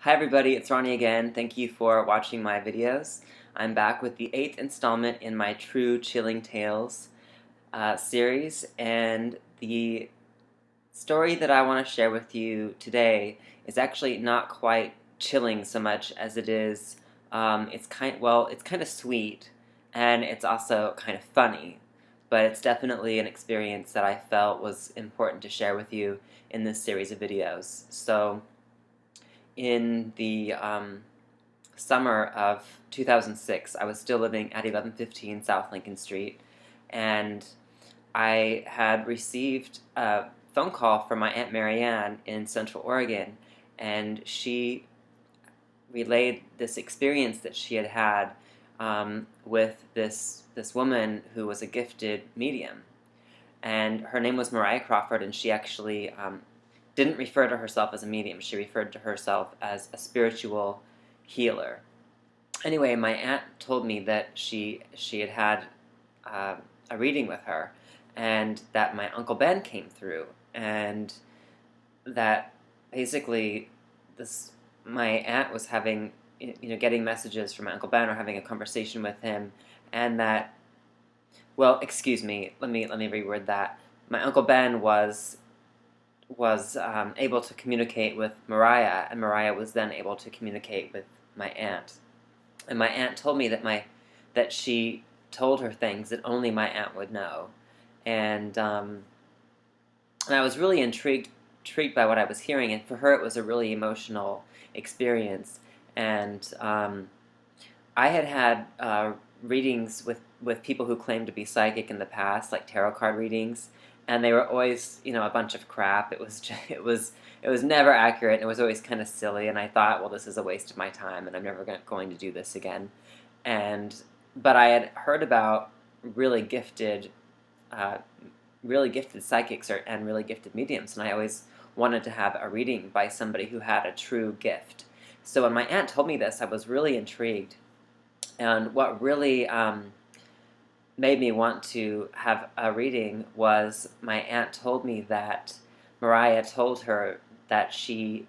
Hi everybody, it's Ronnie again. Thank you for watching my videos. I'm back with the 8th installment in my True Chilling Tales series, and the story that I want to share with you today is actually not quite chilling so much as it is, it's kind of sweet, and it's also kind of funny, but it's definitely an experience that I felt was important to share with you in this series of videos. So, in the summer of 2006, I was still living at 1115 South Lincoln Street, and I had received a phone call from my Aunt Marianne in Central Oregon, and she relayed this experience that she had had with this woman who was a gifted medium, and her name was Mariah Crawford, and she actually didn't refer to herself as a medium. She referred to herself as a spiritual healer. Anyway, my aunt told me that she had had a reading with her, and that my Uncle Ben came through, and that basically this my aunt was having getting messages from my Uncle Ben or having a conversation with him, and that, well, excuse me, let me reword that. My Uncle Ben was able to communicate with Mariah, and Mariah was then able to communicate with my aunt. And my aunt told me that she told her things that only my aunt would know, and I was really intrigued by what I was hearing. And for her, it was a really emotional experience. And I had readings with people who claimed to be psychic in the past, like tarot card readings, and they were always, a bunch of crap. It was just, it was never accurate, and it was always kind of silly. And I thought, well, this is a waste of my time, and I'm never going to do this again. But I had heard about really gifted, uh, really gifted psychics and really gifted mediums, and I always wanted to have a reading by somebody who had a true gift. So when my aunt told me this, I was really intrigued. And what really made me want to have a reading was my aunt told me that Mariah told her that she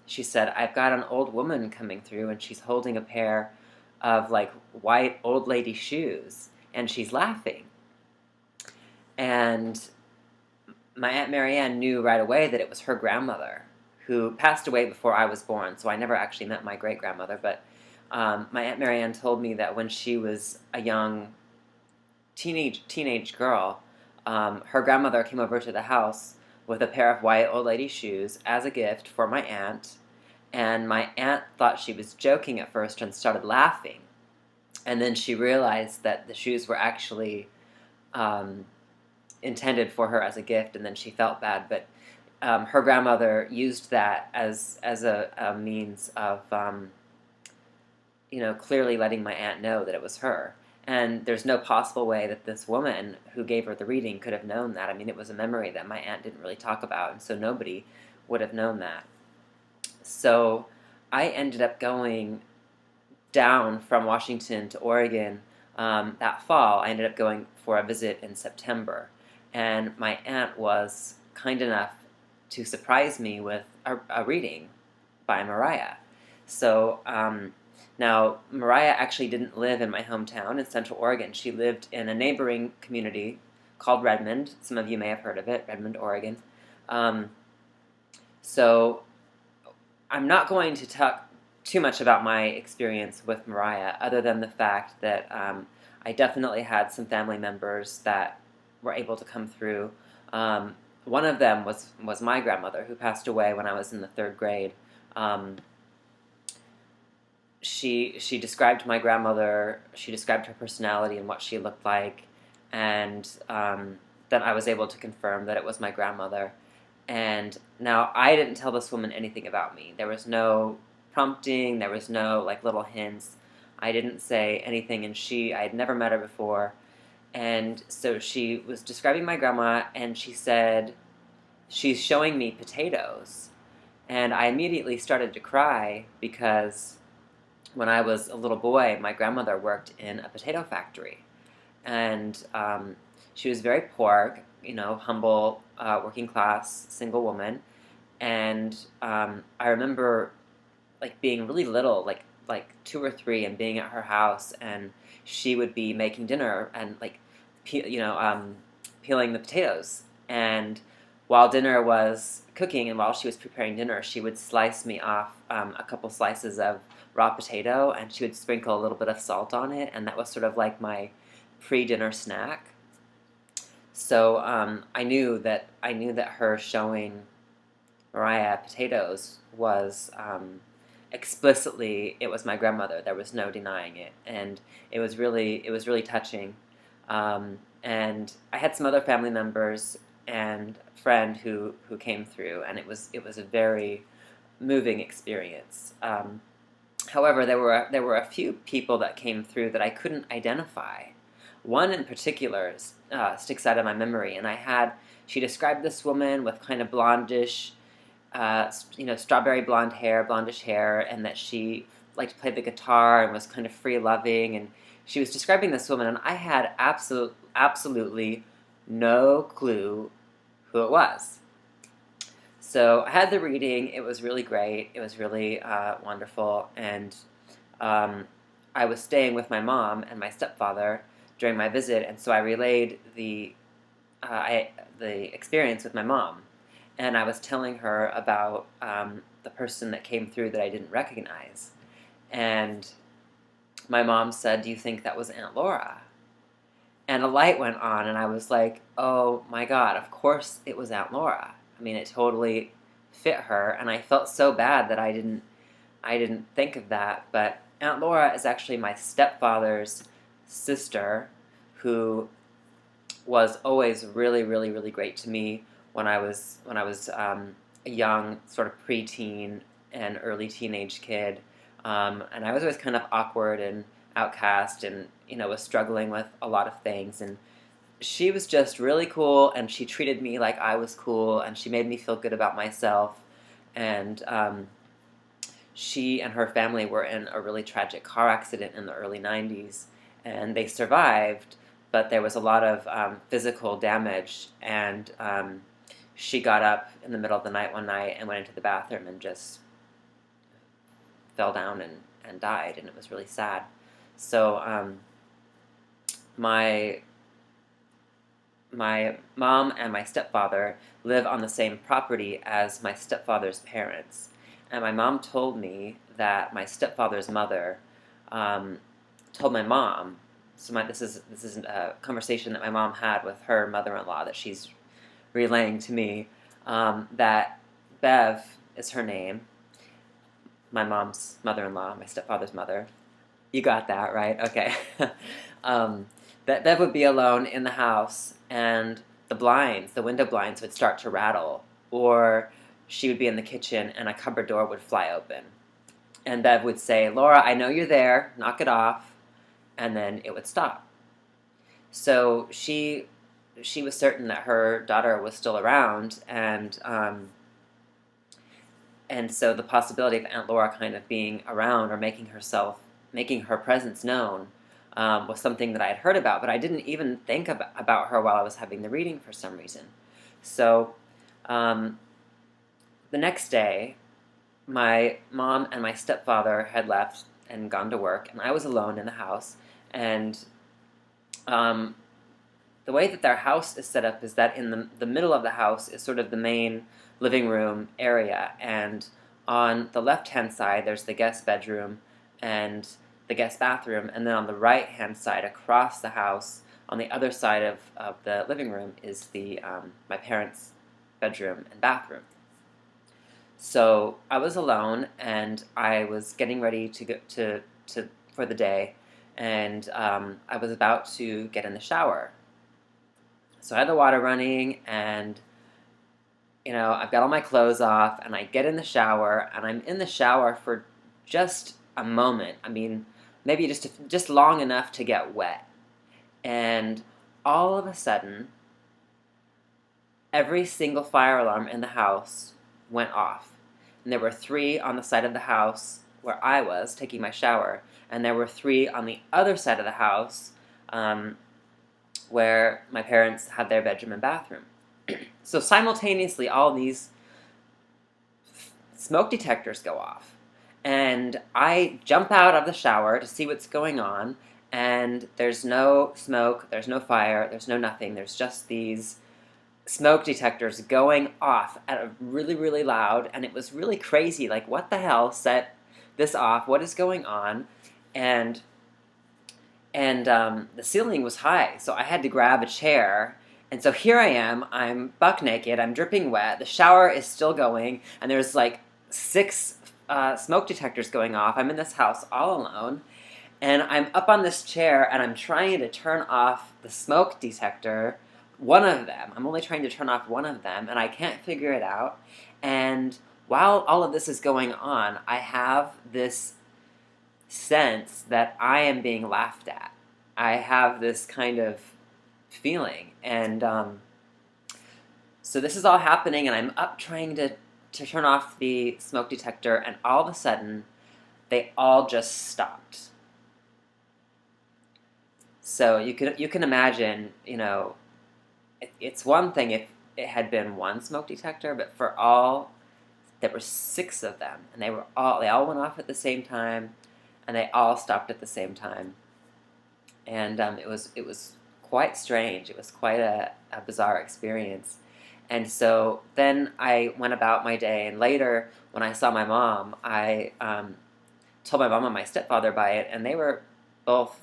said, "I've got an old woman coming through, and she's holding a pair of like white old lady shoes, and she's laughing." And my Aunt Marianne knew right away that it was her grandmother, who passed away before I was born, so I never actually met my great-grandmother, but my Aunt Marianne told me that when she was a young teenage girl, her grandmother came over to the house with a pair of white old lady shoes as a gift for my aunt, and my aunt thought she was joking at first and started laughing, and then she realized that the shoes were actually intended for her as a gift, and then she felt bad, but her grandmother used that as a means of clearly letting my aunt know that it was her. And there's no possible way that this woman who gave her the reading could have known that. I mean, it was a memory that my aunt didn't really talk about, and so nobody would have known that. So I ended up going down from Washington to Oregon that fall. I ended up going for a visit in September, and my aunt was kind enough to surprise me with a reading by Mariah. So now, Mariah actually didn't live in my hometown in Central Oregon. She lived in a neighboring community called Redmond. Some of you may have heard of it, Redmond, Oregon. So I'm not going to talk too much about my experience with Mariah, other than the fact that I definitely had some family members that were able to come through. One of them was my grandmother, who passed away when I was in the 3rd grade. She described my grandmother, she described her personality and what she looked like, and then I was able to confirm that it was my grandmother. And now, I didn't tell this woman anything about me. There was no prompting, there was no like little hints. I didn't say anything, and I had never met her before. And so she was describing my grandma, and she said, "She's showing me potatoes." And I immediately started to cry because when I was a little boy, my grandmother worked in a potato factory. And she was very poor, humble, working class, single woman. And I remember like being really little, like 2 or 3, and being at her house, and she would be making dinner and like, peeling the potatoes. And while dinner was cooking and while she was preparing dinner, she would slice me off a couple slices of raw potato, and she would sprinkle a little bit of salt on it, and that was sort of like my pre-dinner snack. So I knew that her showing Mariah potatoes was explicitly, it was my grandmother. There was no denying it, and it was really touching. And I had some other family members and a friend who came through, and it was a very moving experience. However, there were a few people that came through that I couldn't identify. One in particular sticks out of my memory, and she described this woman with kind of blondish, strawberry blonde hair, blondish hair, and that she liked to play the guitar and was kind of free loving. And she was describing this woman, and I had absolutely no clue who it was. So I had the reading. It was really great. It was really wonderful. And I was staying with my mom and my stepfather during my visit, and so I relayed the experience with my mom. And I was telling her about the person that came through that I didn't recognize. And my mom said, "Do you think that was Aunt Laura?" And a light went on, and I was like, oh my God, of course it was Aunt Laura. I mean, it totally fit her, and I felt so bad that I didn't think of that. But Aunt Laura is actually my stepfather's sister, who was always really, really, really great to me when I was a young sort of preteen and early teenage kid, and I was always kind of awkward and outcast, and was struggling with a lot of things. And she was just really cool, and she treated me like I was cool, and she made me feel good about myself. And she and her family were in a really tragic car accident in the early 90s, and they survived, but there was a lot of physical damage. And she got up in the middle of the night one night and went into the bathroom and just fell down and died, and it was really sad. So my mom and my stepfather live on the same property as my stepfather's parents. And my mom told me that my stepfather's mother told my mom, this is a conversation that my mom had with her mother-in-law that she's relaying to me, that Bev is her name, my mom's mother-in-law, my stepfather's mother. You got that, right? Okay. That Bev would be alone in the house, and the window blinds would start to rattle, or she would be in the kitchen and a cupboard door would fly open. And Bev would say, "Laura, I know you're there, knock it off," and then it would stop. So she was certain that her daughter was still around, and so the possibility of Aunt Laura kind of being around or making her presence known was something that I had heard about, but I didn't even think about her while I was having the reading for some reason. So the next day, my mom and my stepfather had left and gone to work, and I was alone in the house. And the way that their house is set up is that in the middle of the house is sort of the main living room area, and on the left-hand side there's the guest bedroom and the guest bathroom, and then on the right-hand side across the house, on the other side of the living room, is my parents' bedroom and bathroom. So I was alone, and I was getting ready to go for the day, and I was about to get in the shower. So I had the water running, and I've got all my clothes off, and I get in the shower, and I'm in the shower for just a moment. I mean, maybe just long enough to get wet. And all of a sudden, every single fire alarm in the house went off. And there were 3 on the side of the house where I was taking my shower, and there were 3 on the other side of the house where my parents had their bedroom and bathroom. So simultaneously, all these smoke detectors go off. And I jump out of the shower to see what's going on, and there's no smoke, there's no fire, there's no nothing. There's just these smoke detectors going off at a really, really loud, and it was really crazy. Like, what the hell set this off? What is going on? And the ceiling was high, so I had to grab a chair. And so here I am, I'm buck naked, I'm dripping wet, the shower is still going, and there's like 6 smoke detectors going off. I'm in this house all alone, and I'm up on this chair, and I'm trying to turn off the smoke detector, one of them. I'm only trying to turn off one of them, and I can't figure it out. And while all of this is going on, I have this sense that I am being laughed at. I have this kind of feeling, and so this is all happening, and I'm up trying to turn off the smoke detector, and all of a sudden, they all just stopped. So you can imagine, you know, it's one thing if it had been one smoke detector, but for all, there were 6 of them, and they all went off at the same time, and they all stopped at the same time. And it was quite strange. It was quite a bizarre experience. And so then I went about my day, and later when I saw my mom, I told my mom and my stepfather about it, and they were both,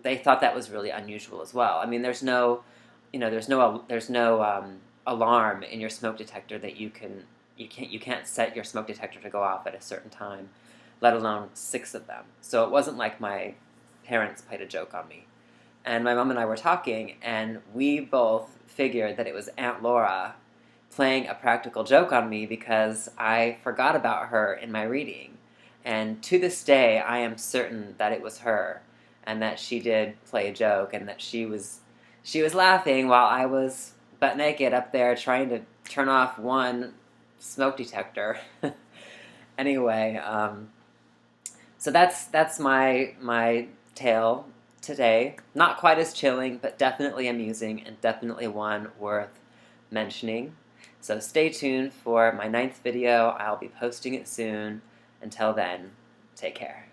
they thought that was really unusual as well. I mean, there's no, you know, there's no alarm in your smoke detector that you can't set your smoke detector to go off at a certain time, let alone 6 of them. So it wasn't like my parents played a joke on me. And my mom and I were talking, and we both figured that it was Aunt Laura playing a practical joke on me because I forgot about her in my reading. And to this day, I am certain that it was her, and that she did play a joke, and that she was laughing while I was butt naked up there trying to turn off one smoke detector. Anyway, so that's my tale today. Not quite as chilling, but definitely amusing, and definitely one worth mentioning. So stay tuned for my 9th video. I'll be posting it soon. Until then, take care.